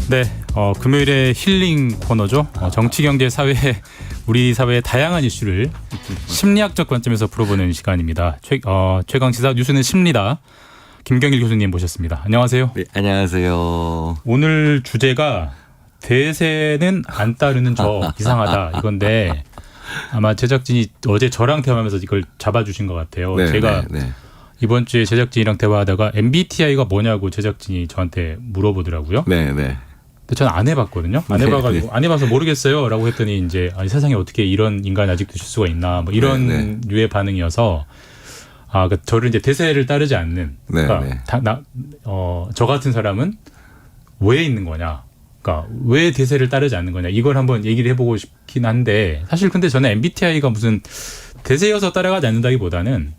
네, 금요일의 힐링 코너죠. 정치, 경제, 사회, 우리 사회의 다양한 이슈를 심리학적 관점에서 풀어보는 시간입니다. 최강시사 뉴스는 심리다. 김경일 교수님 모셨습니다. 안녕하세요. 네, 안녕하세요. 오늘 주제가 대세는 안 따르는 저 이상하다 이건데 아마 제작진이 어제 저랑 대화하면서 이걸 잡아주신 것 같아요. 네, 제가 네. 이번 주에 제작진이랑 대화하다가 MBTI가 뭐냐고 제작진이 저한테 물어보더라고요. 네. 근데 저는 안 해봤거든요. 안 해봐가지고 안 해봐서 모르겠어요라고 했더니 이제 아니, 세상에 어떻게 이런 인간이 아직도 있을 수가 있나 뭐 이런 류의 반응이어서 그러니까 저를 이제 대세를 따르지 않는 그러니까 저 같은 사람은 왜 있는 거냐. 그러니까 왜 대세를 따르지 않는 거냐. 이걸 한번 얘기를 해보고 싶긴 한데 사실 근데 저는 MBTI가 무슨 대세여서 따라가지 않는다기보다는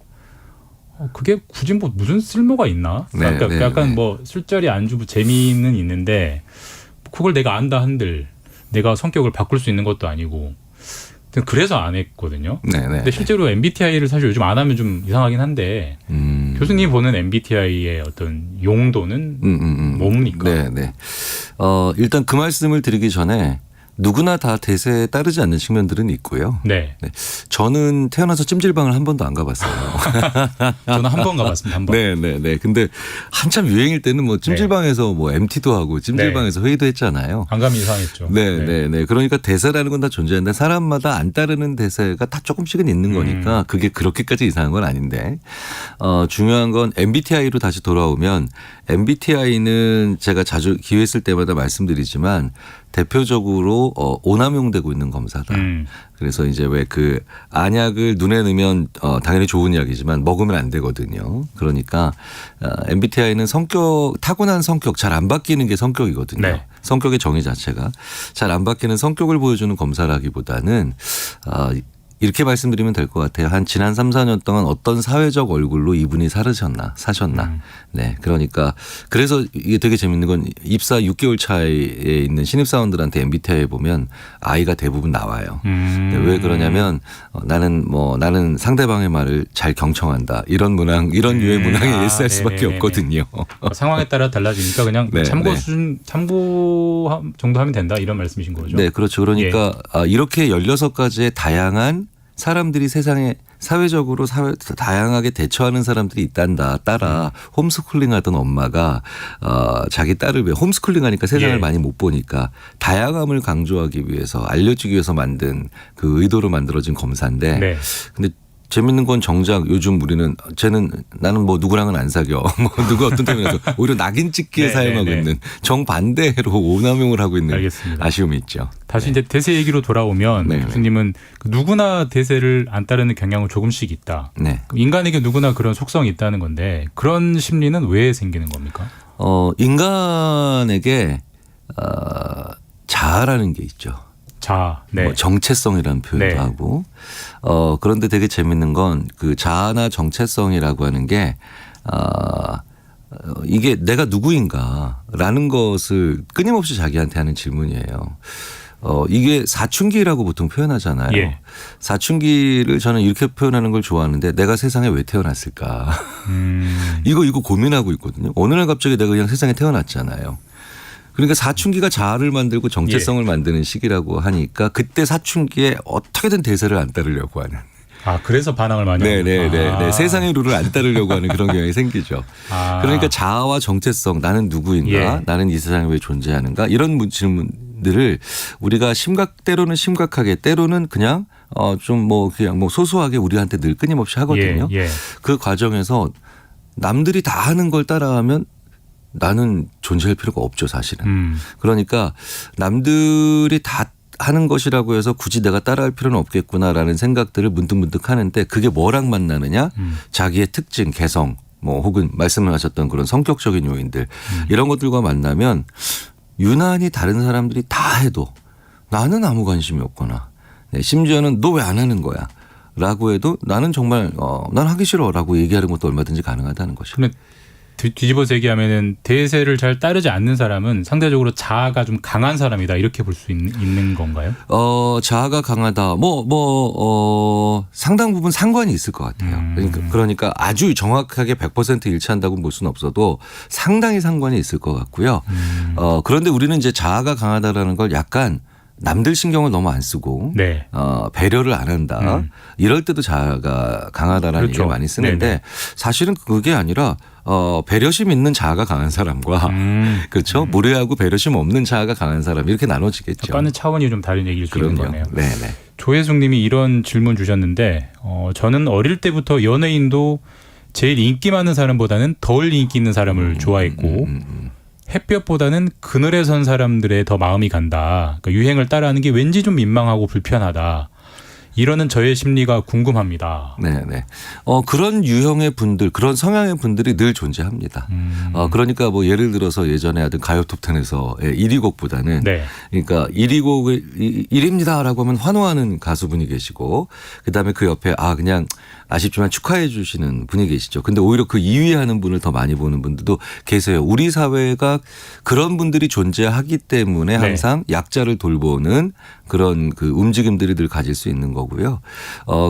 그게 굳이 뭐 무슨 쓸모가 있나? 그러니까 약간 뭐 술자리 안주 재미는 있는데 그걸 내가 안다 한들 내가 성격을 바꿀 수 있는 것도 아니고 그래서 안 했거든요. 근데 실제로 MBTI를 사실 요즘 안 하면 좀 이상하긴 한데 교수님 보는 MBTI의 어떤 용도는 뭡니까? 네. 일단 그 말씀을 드리기 전에 누구나 다 대세에 따르지 않는 측면들은 있고요. 네. 저는 태어나서 찜질방을 한 번도 안 가봤어요. 저는 한 번 가봤습니다. 한 번. 네. 근데 한참 유행일 때는 뭐 찜질방에서 뭐 MT도 하고 찜질방에서 회의도 했잖아요. 안 가면 이상했죠. 네. 그러니까 대세라는 건 다 존재하는데 사람마다 안 따르는 대세가 다 조금씩은 있는 거니까 그게 그렇게까지 이상한 건 아닌데 중요한 건 MBTI로 다시 돌아오면 MBTI는 제가 자주 기회 있을 때마다 말씀드리지만 대표적으로 오남용되고 있는 검사다. 그래서 이제 왜 그 안약을 눈에 넣으면 당연히 좋은 약이지만 먹으면 안 되거든요. 그러니까 MBTI는 타고난 성격 잘 안 바뀌는 게 성격이거든요. 네. 성격의 정의 자체가 잘 안 바뀌는 성격을 보여주는 검사라기보다는 이렇게 말씀드리면 될 것 같아요. 한 지난 3, 4년 동안 어떤 사회적 얼굴로 이분이 사셨나. 네. 그러니까 그래서 이게 되게 재밌는 건 입사 6개월 차에 있는 신입사원들한테 MBTI 보면 아이가 대부분 나와요. 왜 그러냐면 나는 상대방의 말을 잘 경청한다. 이런 류의 문항에 예스할 수밖에 없거든요. 상황에 따라 달라지니까 그냥 참고 정도 하면 된다 이런 말씀이신 거죠. 네, 그렇죠. 그러니까 이렇게 16가지의 다양한 사람들이 세상에 사회적으로 다양하게 대처하는 사람들이 있단다. 따라 홈스쿨링 하던 엄마가 자기 딸을 왜 홈스쿨링 하니까 세상을 많이 못 보니까 다양함을 강조하기 위해서 알려주기 위해서 만든 그 의도로 만들어진 검사인데 근데 재밌는 건 정작 요즘 나는 뭐 누구랑은 안 사겨. 뭐 누구 어떤 때문에 오히려 낙인 찍기에 사용하고 있는 정반대로 오남용을 하고 있는 알겠습니다. 아쉬움이 있죠. 다시 이제 대세 얘기로 돌아오면 교수님은 누구나 대세를 안 따르는 경향은 조금씩 있다. 인간에게 누구나 그런 속성이 있다는 건데 그런 심리는 왜 생기는 겁니까? 인간에게 자아라는 게 있죠. 뭐 정체성이라는 표현도 하고 그런데 되게 재밌는 건 그 자아나 정체성이라고 하는 게 이게 내가 누구인가라는 것을 끊임없이 자기한테 하는 질문이에요. 이게 사춘기라고 보통 표현하잖아요. 사춘기를 저는 이렇게 표현하는 걸 좋아하는데 내가 세상에 왜 태어났을까? 이거 고민하고 있거든요. 어느 날 갑자기 내가 그냥 세상에 태어났잖아요. 그러니까 사춘기가 자아를 만들고 정체성을 만드는 시기라고 하니까 그때 사춘기에 어떻게든 대세를 안 따르려고 하는. 그래서 반항을 많이 하는. 네. 세상의 룰을 안 따르려고 하는 그런 경향이 생기죠. 그러니까 자아와 정체성, 나는 누구인가, 나는 이 세상에 왜 존재하는가 이런 질문들을 우리가 때로는 심각하게, 때로는 그냥 그냥 소소하게 우리한테 늘 끊임없이 하거든요. 그 과정에서 남들이 다 하는 걸 따라하면 나는 존재할 필요가 없죠, 사실은. 그러니까 남들이 다 하는 것이라고 해서 굳이 내가 따라할 필요는 없겠구나라는 생각들을 문득문득 하는데 그게 뭐랑 만나느냐? 자기의 특징, 개성, 혹은 말씀을 하셨던 그런 성격적인 요인들 이런 것들과 만나면 유난히 다른 사람들이 다 해도 나는 아무 관심이 없거나 심지어는 너 왜 안 하는 거야? 라고 해도 나는 정말 난 하기 싫어 라고 얘기하는 것도 얼마든지 가능하다는 것이죠. 뒤집어서 얘기하면은 대세를 잘 따르지 않는 사람은 상대적으로 자아가 좀 강한 사람이다 이렇게 볼 수 있는 건가요? 자아가 강하다. 상당 부분 상관이 있을 것 같아요. 그러니까 아주 정확하게 100% 일치한다고 볼 수는 없어도 상당히 상관이 있을 것 같고요. 그런데 우리는 이제 자아가 강하다라는 걸 약간 남들 신경을 너무 안 쓰고 네. 배려를 안 한다. 이럴 때도 자아가 강하다라는 그렇죠. 얘기를 많이 쓰는데 네네. 사실은 그게 아니라 배려심 있는 자아가 강한 사람과 그렇죠. 무례하고 배려심 없는 자아가 강한 사람 이렇게 나눠지겠죠. 약간은 차원이 좀 다른 얘기일 수 있는 거네요. 네네. 조혜숙 님이 이런 질문 주셨는데 저는 어릴 때부터 연예인도 제일 인기 많은 사람보다는 덜 인기 있는 사람을 좋아했고 햇볕보다는 그늘에 선 사람들의 더 마음이 간다. 그러니까 유행을 따라하는 게 왠지 좀 민망하고 불편하다. 이러는 저의 심리가 궁금합니다. 네네. 그런 유형의 분들, 그런 성향의 분들이 늘 존재합니다. 그러니까 뭐 예를 들어서 예전에 하던 가요 톱10에서 1위 곡보다는 네. 그러니까 1위 곡을 1위입니다라고 하면 환호하는 가수분이 계시고 그다음에 그 옆에 그냥 아쉽지만 축하해 주시는 분이 계시죠. 근데 오히려 그 2위 하는 분을 더 많이 보는 분들도 계세요. 우리 사회가 그런 분들이 존재하기 때문에 항상 약자를 돌보는 그런 그 움직임들이 늘 가질 수 있는 거고요.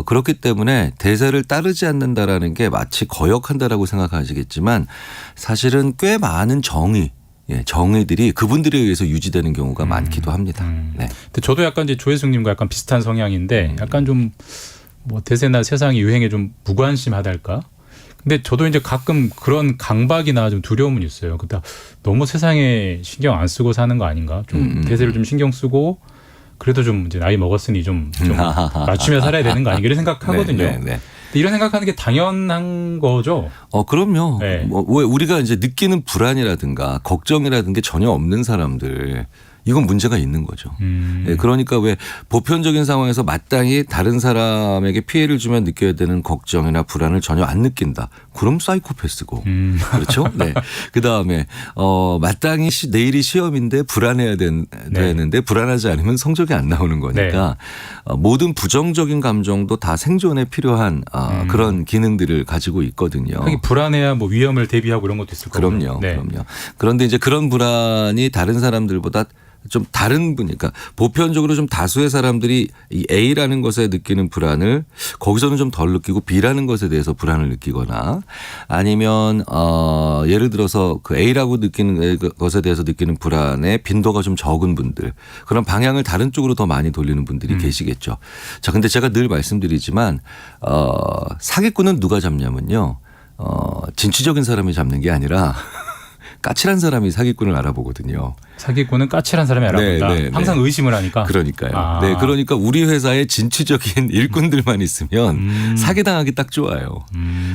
그렇기 때문에 대세를 따르지 않는다라는 게 마치 거역한다라고 생각하시겠지만 사실은 꽤 많은 정의들이 그분들에 의해서 유지되는 경우가 많기도 합니다. 네. 근데 저도 약간 이제 조혜숙님과 약간 비슷한 성향인데 약간 좀 뭐 대세나 세상의 유행에 좀 무관심하달까? 근데 저도 이제 가끔 그런 강박이나 좀 두려움은 있어요. 근데 너무 세상에 신경 안 쓰고 사는 거 아닌가? 좀 대세를 좀 신경 쓰고 그래도 좀 이제 나이 먹었으니 좀 맞추며 살아야 되는 거 아닌가 이런 생각하거든요. 근데 이런 생각하는 게 당연한 거죠. 그럼요. 네. 왜 우리가 이제 느끼는 불안이라든가 걱정이라든가 전혀 없는 사람들 이건 문제가 있는 거죠. 네, 그러니까 왜 보편적인 상황에서 마땅히 다른 사람에게 피해를 주면 느껴야 되는 걱정이나 불안을 전혀 안 느낀다. 그럼 사이코패스고. 그렇죠? 네. 그다음에 마땅히 내일이 시험인데 불안해야 되는데 불안하지 않으면 성적이 안 나오는 거니까 모든 부정적인 감정도 다 생존에 필요한 그런 기능들을 가지고 있거든요. 불안해야 뭐 위험을 대비하고 이런 것도 있을 거고요. 그럼요. 그럼요. 그런데 이제 그런 불안이 다른 사람들보다 좀 다른 분이니까 보편적으로 좀 다수의 사람들이 이 A라는 것에 느끼는 불안을 거기서는 좀 덜 느끼고 B라는 것에 대해서 불안을 느끼거나 아니면 예를 들어서 그 A라고 느끼는 것에 대해서 느끼는 불안의 빈도가 좀 적은 분들 그런 방향을 다른 쪽으로 더 많이 돌리는 분들이 계시겠죠. 자, 근데 제가 늘 말씀드리지만 사기꾼은 누가 잡냐면요. 진취적인 사람이 잡는 게 아니라 까칠한 사람이 사기꾼을 알아보거든요. 사기꾼은 까칠한 사람이 알아본다. 항상 의심을 하니까. 그러니까요. 네, 그러니까 우리 회사에 진취적인 일꾼들만 있으면 사기당하기 딱 좋아요.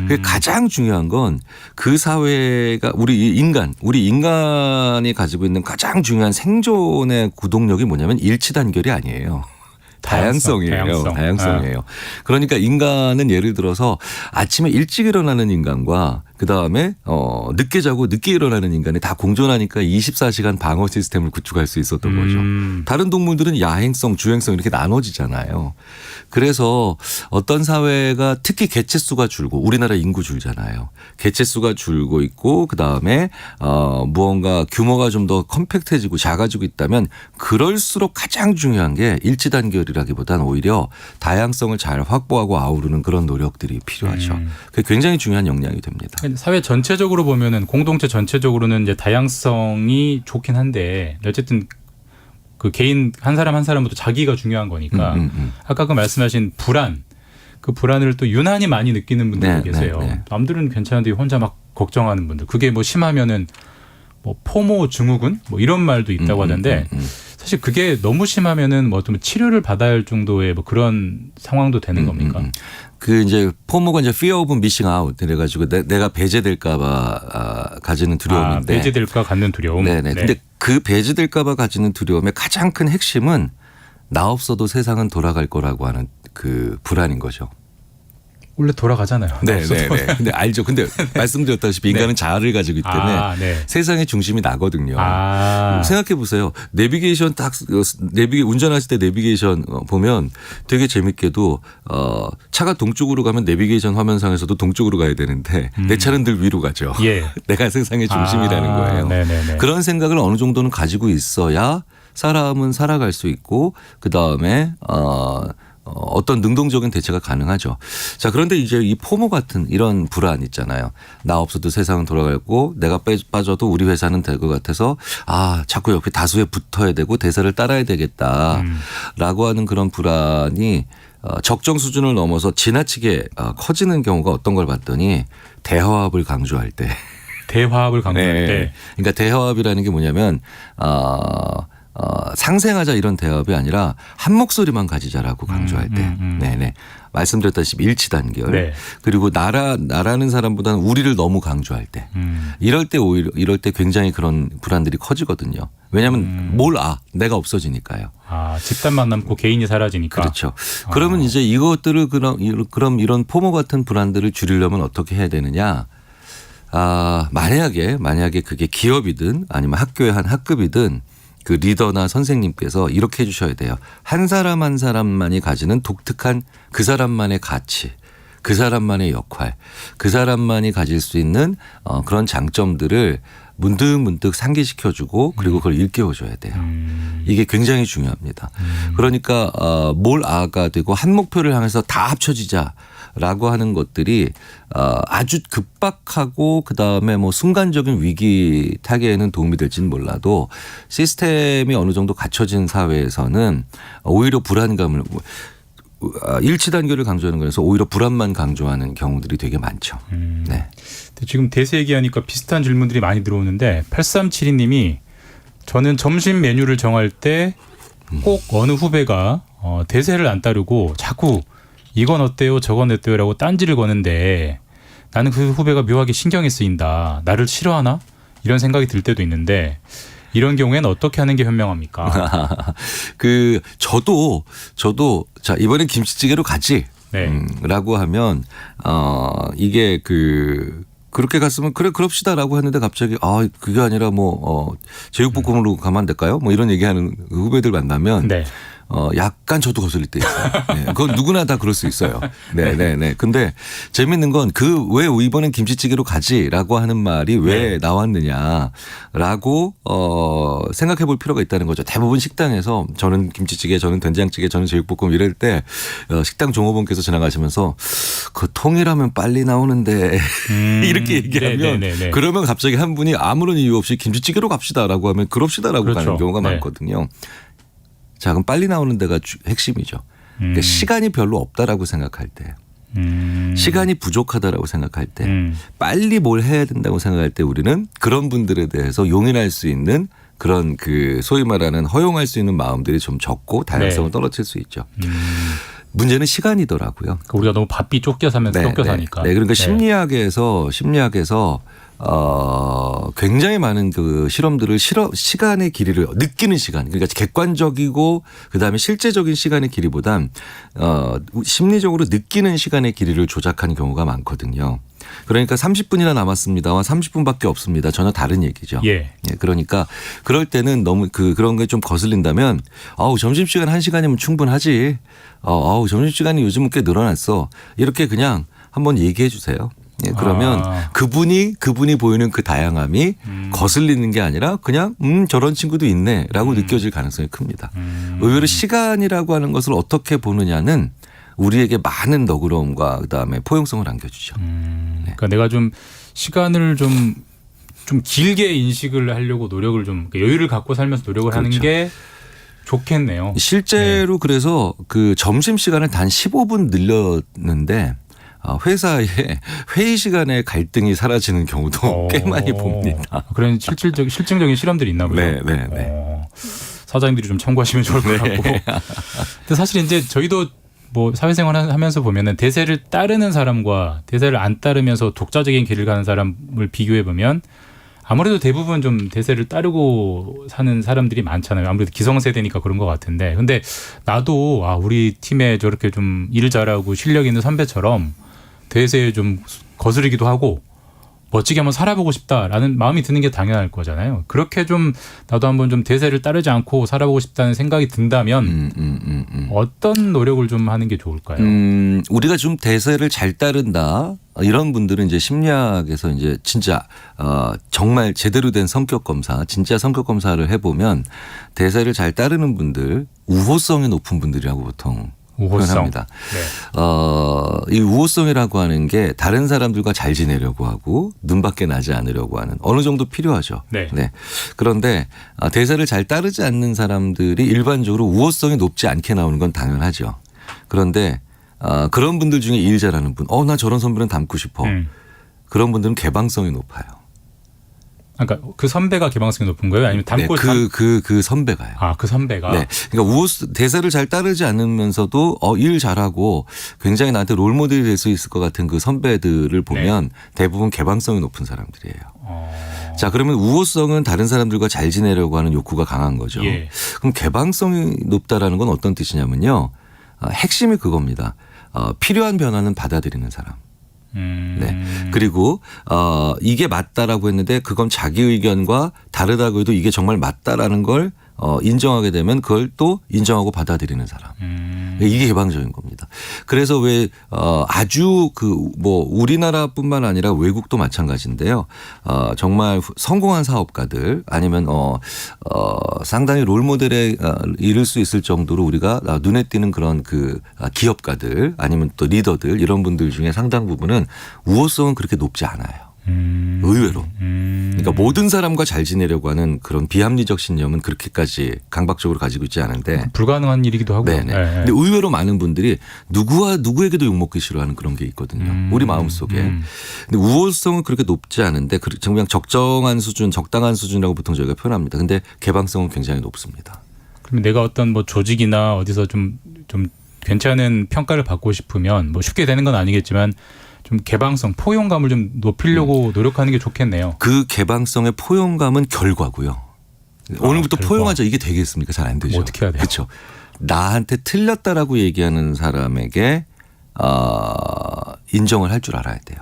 그게 가장 중요한 건 그 사회가 우리 인간이 가지고 있는 가장 중요한 생존의 구동력이 뭐냐면 일치단결이 아니에요. 다양성이에요. 그러니까 인간은 예를 들어서 아침에 일찍 일어나는 인간과 그다음에 늦게 자고 늦게 일어나는 인간이 다 공존하니까 24시간 방어 시스템을 구축할 수 있었던 거죠. 다른 동물들은 야행성, 주행성 이렇게 나눠지잖아요. 그래서 어떤 사회가 특히 개체수가 줄고 우리나라 인구 줄잖아요. 개체수가 줄고 있고 그다음에 무언가 규모가 좀 더 컴팩트해지고 작아지고 있다면 그럴수록 가장 중요한 게 일치단결이라기보다는 오히려 다양성을 잘 확보하고 아우르는 그런 노력들이 필요하죠. 그게 굉장히 중요한 역량이 됩니다. 사회 전체적으로 보면은 공동체 전체적으로는 이제 다양성이 좋긴 한데 어쨌든 그 개인 한 사람 한 사람부터 자기가 중요한 거니까 아까 그 말씀하신 불안 그 불안을 또 유난히 많이 느끼는 분들이 계세요. 남들은 괜찮은데 혼자 막 걱정하는 분들 그게 뭐 심하면은 뭐 포모 증후군 뭐 이런 말도 있다고 하던데 사실 그게 너무 심하면은 뭐 좀 치료를 받아야 할 정도의 뭐 그런 상황도 되는 겁니까? 그 이제 포모가 이제 fear of missing out 그래가지고 내가 배제될까봐 가지는 두려움인데 배제될까 갖는 두려움. 네네. 근데 그 배제될까봐 가지는 두려움의 가장 큰 핵심은 나 없어도 세상은 돌아갈 거라고 하는 그 불안인 거죠. 원래 돌아가잖아요. 네네네. 근데 알죠. 근데 말씀드렸다시피 인간은 자아를 가지고 있기 때문에 세상의 중심이 나거든요. 생각해 보세요. 내비게이션 운전하실 때 내비게이션 보면 되게 재밌게도 차가 동쪽으로 가면 내비게이션 화면상에서도 동쪽으로 가야 되는데 내 차는 늘 위로 가죠. 예. 내가 세상의 중심이라는 거예요. 네네네. 그런 생각을 어느 정도는 가지고 있어야 사람은 살아갈 수 있고 그다음에 어떤 능동적인 대처가 가능하죠. 자, 그런데 이제 이 포모 같은 이런 불안 있잖아요. 나 없어도 세상은 돌아가고 내가 빠져도 우리 회사는 될 것 같아서 자꾸 옆에 다수에 붙어야 되고 대세를 따라야 되겠다라고 하는 그런 불안이 적정 수준을 넘어서 지나치게 커지는 경우가 어떤 걸 봤더니 대화합을 강조할 때. 대화합을 강조할 때. 그러니까 대화합이라는 게 뭐냐면 상생하자 이런 대화합이 아니라 한 목소리만 가지자라고 강조할 때. 네네. 말씀드렸다시피 일치 단결. 네. 그리고 나라는 사람보다는 우리를 너무 강조할 때. 이럴 때 굉장히 그런 불안들이 커지거든요. 왜냐하면 내가 없어지니까요. 집단만 남고 개인이 사라지니까. 그렇죠. 그러면 이제 이것들을 그럼 이런 포모 같은 불안들을 줄이려면 어떻게 해야 되느냐. 만약에 그게 기업이든 아니면 학교의 한 학급이든 그 리더나 선생님께서 이렇게 해 주셔야 돼요. 한 사람 한 사람만이 가지는 독특한 그 사람만의 가치, 그 사람만의 역할, 그 사람만이 가질 수 있는 그런 장점들을 문득문득 상기시켜주고 그리고 그걸 일깨워줘야 돼요. 이게 굉장히 중요합니다. 그러니까 가 되고 한 목표를 향해서 다 합쳐지자라고 하는 것들이 아주 급박하고 그다음에 뭐 순간적인 위기 타개에는 도움이 될지는 몰라도 시스템이 어느 정도 갖춰진 사회에서는 오히려 불안감을 일치 단결을 강조하는 거라서 오히려 불안만 강조하는 경우들이 되게 많죠. 네. 지금 대세 얘기하니까 비슷한 질문들이 많이 들어오는데 8372님이 저는 점심 메뉴를 정할 때 꼭 어느 후배가 대세를 안 따르고 자꾸 이건 어때요 저건 어때요라고 딴지를 거는데 나는 그 후배가 묘하게 신경이 쓰인다. 나를 싫어하나? 이런 생각이 들 때도 있는데 이런 경우에는 어떻게 하는 게 현명합니까? 저도 자 이번엔 김치찌개로 가지. 네. 라고 하면 이게 그렇게 갔으면 그래 그럽시다라고 했는데 갑자기 그게 아니라 제육볶음으로 가면 안 될까요? 뭐 이런 얘기하는 후배들 만나면 네. 약간 저도 거슬릴 때 있어요. 네. 그건 누구나 다 그럴 수 있어요. 네네네. 근데 재밌는 건 왜 이번엔 김치찌개로 가지라고 하는 말이 왜 나왔느냐라고 생각해 볼 필요가 있다는 거죠. 대부분 식당에서 저는 김치찌개, 저는 된장찌개, 저는 제육볶음 이럴 때 식당 종업원께서 지나가시면서 그 통이라면 빨리 나오는데 이렇게 얘기하면 네네네네. 그러면 갑자기 한 분이 아무런 이유 없이 김치찌개로 갑시다라고 하면 그럽시다라고 그렇죠. 가는 경우가 많거든요. 자, 그럼 빨리 나오는 데가 핵심이죠. 그러니까 시간이 별로 없다라고 생각할 때, 시간이 부족하다라고 생각할 때, 빨리 뭘 해야 된다고 생각할 때 우리는 그런 분들에 대해서 용인할 수 있는 그런 소위 말하는 허용할 수 있는 마음들이 좀 적고 다양성을 떨어뜨릴 수 있죠. 문제는 시간이더라고요. 우리가 너무 바삐 쫓겨 사니까. 네, 그러니까 심리학에서 굉장히 많은 실험들을 시간의 길이를 느끼는 시간, 그러니까 객관적이고 그다음에 실제적인 시간의 길이보단 심리적으로 느끼는 시간의 길이를 조작하는 경우가 많거든요. 그러니까 30분이나 남았습니다와 30분밖에 없습니다. 전혀 다른 얘기죠. 예. 그러니까 그럴 때는 너무 그런 게 좀 거슬린다면 점심시간 1시간이면 충분하지. 점심시간이 요즘은 꽤 늘어났어. 이렇게 그냥 한번 얘기해 주세요. 그러면 그분이 보이는 그 다양함이 거슬리는 게 아니라 그냥 저런 친구도 있네라고 느껴질 가능성이 큽니다. 의외로 시간이라고 하는 것을 어떻게 보느냐는 우리에게 많은 너그러움과 그다음에 포용성을 안겨주죠. 그러니까 내가 좀 시간을 좀 길게 인식을 하려고 노력을 좀 여유를 갖고 살면서 노력을 그렇죠. 하는 게 좋겠네요. 실제로 그래서 점심 시간을 단 15분 늘렸는데 회사의 회의 시간에 갈등이 사라지는 경우도 꽤 많이 봅니다. 그런 실증적인 실험들이 있나 보요. 네. 사장님들이 좀 참고하시면 좋을 것 같고. 근데 사실 이제 저희도 사회생활 하면서 보면은 대세를 따르는 사람과 대세를 안 따르면서 독자적인 길을 가는 사람을 비교해 보면 아무래도 대부분 좀 대세를 따르고 사는 사람들이 많잖아요. 아무래도 기성세대니까 그런 것 같은데. 근데 나도 우리 팀에 저렇게 좀 일 잘하고 실력 있는 선배처럼 대세에 좀 거스르기도 하고 멋지게 한번 살아보고 싶다라는 마음이 드는 게 당연할 거잖아요. 그렇게 좀 나도 한번 좀 대세를 따르지 않고 살아보고 싶다는 생각이 든다면 어떤 노력을 좀 하는 게 좋을까요? 우리가 좀 대세를 잘 따른다 이런 분들은 이제 심리학에서 이제 진짜 정말 제대로 된 성격 검사, 진짜 성격 검사를 해보면 대세를 잘 따르는 분들, 우호성이 높은 분들이라고 보통 표현합니다. 네. 이 우호성이라고 하는 게 다른 사람들과 잘 지내려고 하고 눈밖에 나지 않으려고 하는 어느 정도 필요하죠. 네. 네. 그런데 대세를 잘 따르지 않는 사람들이 일반적으로 우호성이 높지 않게 나오는 건 당연하죠. 그런데 그런 분들 중에 일 잘하는 분, 나 저런 선배는 닮고 싶어. 그런 분들은 개방성이 높아요. 그러니까 그 선배가 개방성이 높은 거예요? 아니면 닮고 그 선배가요. 그 선배가. 네. 그러니까 대세를 잘 따르지 않으면서도 일 잘하고 굉장히 나한테 롤 모델이 될 수 있을 것 같은 그 선배들을 보면 네. 대부분 개방성이 높은 사람들이에요. 자, 그러면 우호성은 다른 사람들과 잘 지내려고 하는 욕구가 강한 거죠. 예. 그럼 개방성이 높다라는 건 어떤 뜻이냐면요. 핵심이 그겁니다. 필요한 변화는 받아들이는 사람. 네. 그리고 이게 맞다라고 했는데 그건 자기 의견과 다르다고 해도 이게 정말 맞다라는 걸 인정하게 되면 그걸 또 인정하고 받아들이는 사람. 이게 개방적인 겁니다. 그래서 왜 아주 우리나라뿐만 아니라 외국도 마찬가지인데요. 정말 성공한 사업가들 아니면 상당히 롤모델에 이를 수 있을 정도로 우리가 눈에 띄는 그런 그 기업가들 아니면 또 리더들 이런 분들 중에 상당 부분은 우호성은 그렇게 높지 않아요. 의외로. 그러니까 모든 사람과 잘 지내려고 하는 그런 비합리적 신념은 그렇게까지 강박적으로 가지고 있지 않은데. 불가능한 일이기도 하고. 네네. 근데 의외로 많은 분들이 누구에게도 욕먹기 싫어하는 그런 게 있거든요. 우리 마음속에. 근데 우호성은 그렇게 높지 않은데 그냥 적정한 수준, 적당한 수준이라고 보통 저희가 표현합니다. 근데 개방성은 굉장히 높습니다. 그러면 내가 어떤 조직이나 어디서 좀 괜찮은 평가를 받고 싶으면 쉽게 되는 건 아니겠지만 좀 개방성, 포용감을 좀 높이려고 노력하는 게 좋겠네요. 그 개방성의 포용감은 결과고요. 오늘부터 포용하자 이게 되겠습니까? 잘 안 되죠. 어떻게 해야 돼요? 그렇죠. 나한테 틀렸다라고 얘기하는 사람에게 인정을 할 줄 알아야 돼요.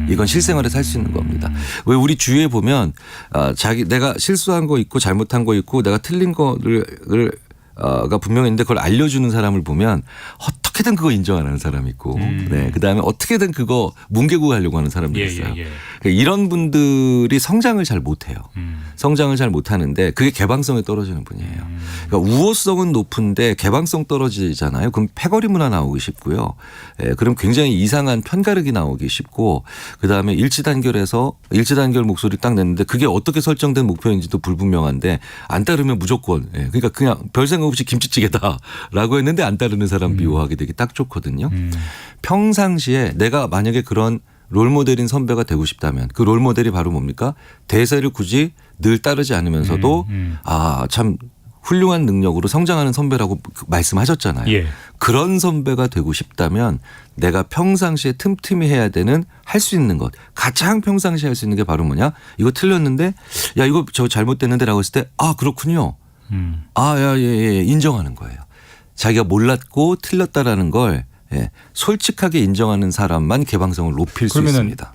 이건 실생활에서 할 수 있는 겁니다. 왜 우리 주위에 보면 내가 실수한 거 있고 잘못한 거 있고 내가 틀린 거를 가 분명히 있는데 그걸 알려주는 사람을 보면 어떻게든 그거 인정 안 하는 사람이 있고 네, 그다음에 어떻게든 그거 뭉개고 하는 사람도 있어요. 그러니까 이런 분들이 성장을 잘 못해요. 성장을 잘 못하는데 그게 개방성이 떨어지는 분이에요. 그러니까 우호성은 높은데 개방성 떨어지잖아요. 그럼 패거리 문화 나오기 쉽고요. 그럼 굉장히 이상한 편가르기 나오기 쉽고 그다음에 일치단결 목소리 딱 냈는데 그게 어떻게 설정된 목표인지도 불분명한데 안 따르면 무조건 그러니까 그냥 별 생각 없이 김치찌개다라고 했는데 안 따르는 사람 미워하게 되기 딱 좋거든요. 평상시에 내가 만약에 그런 롤모델인 선배가 되고 싶다면 그 롤모델이 바로 뭡니까? 대세를 굳이 늘 따르지 않으면서도 참 훌륭한 능력으로 성장하는 선배라고 말씀하셨잖아요. 예. 그런 선배가 되고 싶다면 내가 평상시에 틈틈이 해야 되는 할 수 있는 것 가장 평상시에 할 수 있는 게 바로 뭐냐? 이거 틀렸는데 야 이거 저 잘못됐는데 라고 했을 때 그렇군요. 예, 인정하는 거예요. 자기가 몰랐고 틀렸다라는 걸 솔직하게 인정하는 사람만 개방성을 높일 수 있습니다.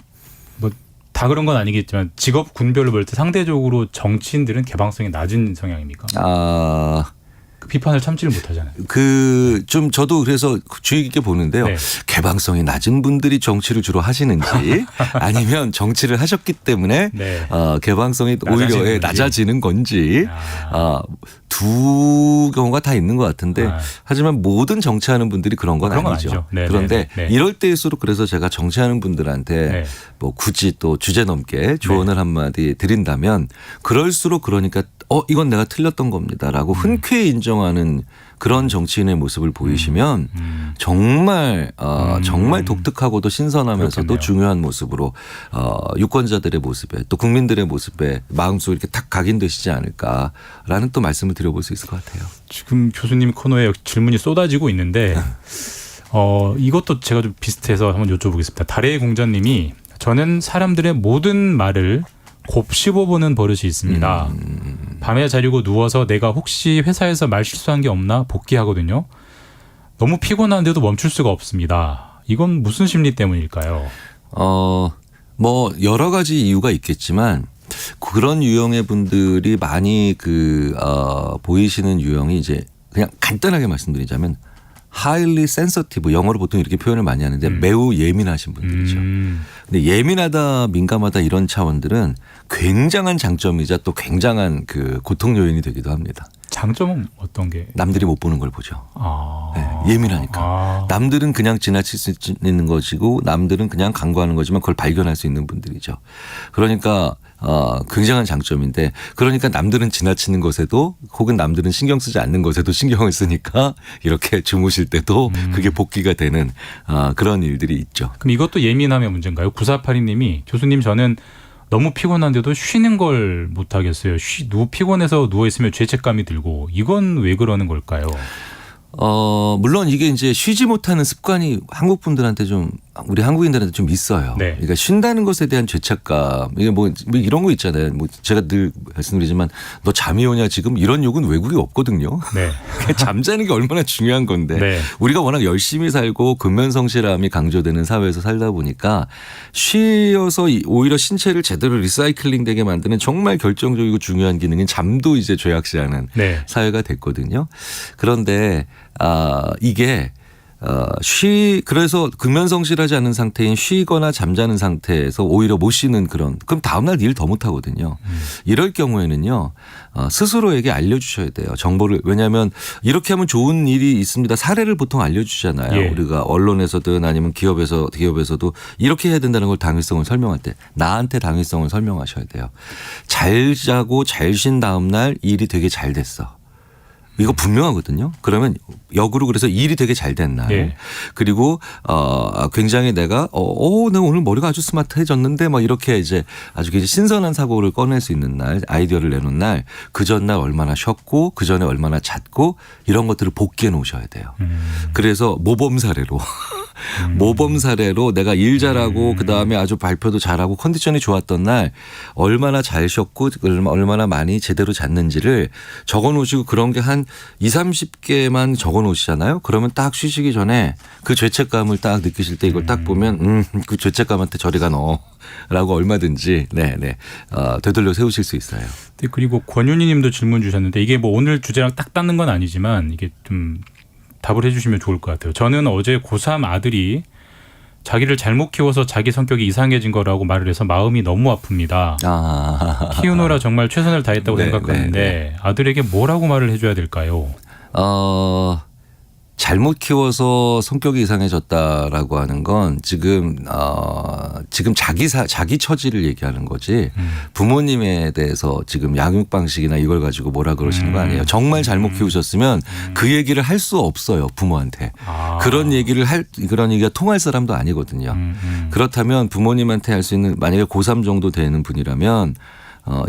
다 그런 건 아니겠지만 직업 군별로 볼 때 상대적으로 정치인들은 개방성이 낮은 성향입니까? 그 비판을 참지를 못하잖아요. 좀 저도 그래서 주의 깊게 보는데요. 네. 개방성이 낮은 분들이 정치를 주로 하시는지 아니면 정치를 하셨기 때문에 네. 개방성이 오히려 낮아지는 건지 두 경우가 다 있는 것 같은데 하지만 모든 정치하는 분들이 그런 건 아니죠. 그런데 이럴 때일수록 그래서 제가 정치하는 분들한테 굳이 또 주제 넘게 조언을 한마디 드린다면 그럴수록 그러니까 이건 내가 틀렸던 겁니다라고 흔쾌히 인정하는 그런 정치인의 모습을 보이시면 정말 독특하고도 신선하면서도 그렇겠네요. 중요한 모습으로 유권자들의 모습에 또 국민들의 모습에 마음속에 이렇게 탁 각인되시지 않을까라는 또 말씀을 드려볼 수 있을 것 같아요. 지금 교수님 코너에 질문이 쏟아지고 있는데 이것도 제가 좀 비슷해서 한번 여쭤보겠습니다. 달의 공자님이 저는 사람들의 모든 말을 곱씹어보는 버릇이 있습니다. 밤에 자려고 누워서 내가 혹시 회사에서 말 실수한 게 없나 복기하거든요. 너무 피곤한데도 멈출 수가 없습니다. 이건 무슨 심리 때문일까요? 뭐 여러 가지 이유가 있겠지만 그런 유형의 분들이 많이 보이시는 유형이 이제 그냥 간단하게 말씀드리자면 highly sensitive, 영어로 보통 이렇게 표현을 많이 하는데 매우 예민하신 분들이죠. 근데 예민하다, 민감하다 이런 차원들은 굉장한 장점이자 또 굉장한 고통 요인이 되기도 합니다. 장점은 어떤 게? 남들이 못 보는 걸 보죠. 네, 예민하니까. 남들은 그냥 지나칠 수 있는 것이고 남들은 그냥 간과하는 거지만 그걸 발견할 수 있는 분들이죠. 그러니까 굉장한 장점인데 그러니까 남들은 지나치는 것에도 혹은 남들은 신경 쓰지 않는 것에도 신경을 쓰니까 이렇게 주무실 때도 그게 복귀가 되는 그런 일들이 있죠. 그럼 이것도 예민함의 문제인가요? 9482님이 교수님 저는 너무 피곤한데도 쉬는 걸 못하겠어요. 피곤해서 누워있으면 죄책감이 들고 이건 왜 그러는 걸까요? 물론 이게 이제 쉬지 못하는 습관이 한국 분들한테 우리 한국인들한테 좀 있어요. 네. 그러니까 쉰다는 것에 대한 죄책감. 이게 뭐 이런 거 있잖아요. 뭐 제가 늘 말씀드리지만 너 잠이 오냐 지금 이런 욕은 외국에 없거든요. 네. 잠자는 게 얼마나 중요한 건데 네. 우리가 워낙 열심히 살고 근면성실함이 강조되는 사회에서 살다 보니까 쉬어서 오히려 신체를 제대로 리사이클링 되게 만드는 정말 결정적이고 중요한 기능인 잠도 이제 죄악시하는 네. 사회가 됐거든요. 그런데 이게 그래서 근면성실하지 않은 상태인 쉬거나 잠자는 상태에서 오히려 못 쉬는 그럼 다음날 일 더 못하거든요. 이럴 경우에는요, 스스로에게 알려주셔야 돼요. 정보를. 왜냐하면 이렇게 하면 좋은 일이 있습니다. 사례를 보통 알려주잖아요. 예. 우리가 언론에서든 아니면 기업에서도 이렇게 해야 된다는 걸 당위성을 설명할 때 나한테 당위성을 설명하셔야 돼요. 잘 자고 잘 쉰 다음날 일이 되게 잘 됐어. 이거 분명하거든요. 그러면 역으로 그래서 일이 되게 잘 된 날. 예. 그리고 굉장히 내가 내가 오늘 머리가 아주 스마트해졌는데 뭐 이렇게 이제 아주 신선한 사고를 꺼낼 수 있는 날, 아이디어를 내놓은 날, 그 전날 얼마나 쉬었고 그 전에 얼마나 잤고 이런 것들을 복기해 놓으셔야 돼요. 그래서 모범 사례로 모범 사례로 내가 일 잘하고 그다음에 아주 발표도 잘하고 컨디션이 좋았던 날 얼마나 잘 쉬었고 얼마나 많이 제대로 잤는지를 적어 놓으시고 그런 게 한 20-30개만 적어 놓으시잖아요. 그러면 딱 쉬시기 전에 그 죄책감을 딱 느끼실 때 이걸 딱 보면 그 죄책감한테 저리가 넣어라고 얼마든지 되돌려 세우실 수 있어요. 네, 그리고 권윤희 님도 질문 주셨는데 이게 뭐 오늘 주제랑 딱 닿는 건 아니지만 이게 좀 답을 해 주시면 좋을 것 같아요. 저는 어제 고3 아들이 자기를 잘못 키워서 자기 성격이 이상해진 거라고 말을 해서 마음이 너무 아픕니다. 키우느라 정말 최선을 다했다고 생각하는데 아들에게 뭐라고 말을 해줘야 될까요? 잘못 키워서 성격이 이상해졌다라고 하는 건 지금 자기 처지를 얘기하는 거지 부모님에 대해서 지금 양육 방식이나 이걸 가지고 뭐라 그러시는 거 아니에요. 정말 잘못 키우셨으면 그 얘기를 할 수 없어요. 부모한테. 그런 얘기가 통할 사람도 아니거든요. 그렇다면 부모님한테 할 수 있는 만약에 고3 정도 되는 분이라면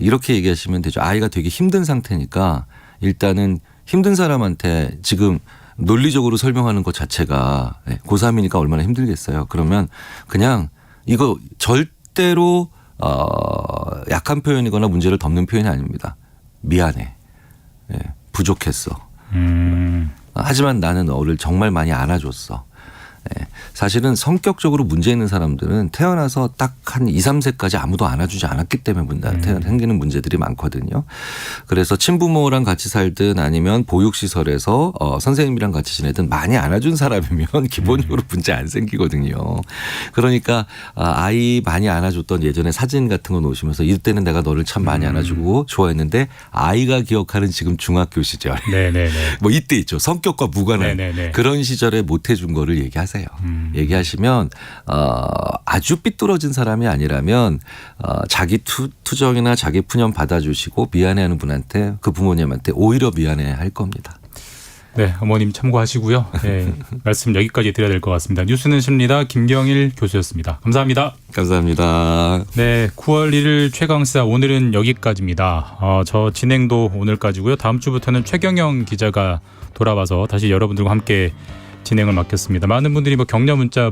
이렇게 얘기하시면 되죠. 아이가 되게 힘든 상태니까 일단은 힘든 사람한테 지금 논리적으로 설명하는 것 자체가 고3이니까 얼마나 힘들겠어요. 그러면 그냥 이거 절대로 약한 표현이거나 문제를 덮는 표현이 아닙니다. 미안해. 부족했어. 하지만 나는 너를 정말 많이 안아줬어. 사실은 성격적으로 문제 있는 사람들은 태어나서 딱 한 2, 3세까지 아무도 안아주지 않았기 때문에 생기는 문제들이 많거든요. 그래서 친부모랑 같이 살든 아니면 보육시설에서 선생님이랑 같이 지내든 많이 안아준 사람이면 기본적으로 문제 안 생기거든요. 그러니까 아이 많이 안아줬던 예전에 사진 같은 거 놓으시면서 이때는 내가 너를 참 많이 안아주고 좋아했는데 아이가 기억하는 지금 중학교 시절. 뭐 이때 있죠. 성격과 무관한 그런 시절에 못해준 거를 얘기하세요. 얘기하시면 아주 삐뚤어진 사람이 아니라면 자기 투정이나 자기 푸념 받아주시고 미안해하는 분한테 그 부모님한테 오히려 미안해할 겁니다. 네, 어머님 참고하시고요. 네, 말씀 여기까지 드려야 될 것 같습니다. 뉴스는 십니다. 김경일 교수였습니다. 감사합니다. 감사합니다. 네, 9월 1일 최강시사 오늘은 여기까지입니다. 저 진행도 오늘까지고요. 다음 주부터는 최경영 기자가 돌아와서 다시 여러분들과 함께 진행을 맡겠습니다. 많은 분들이 뭐 격려 문자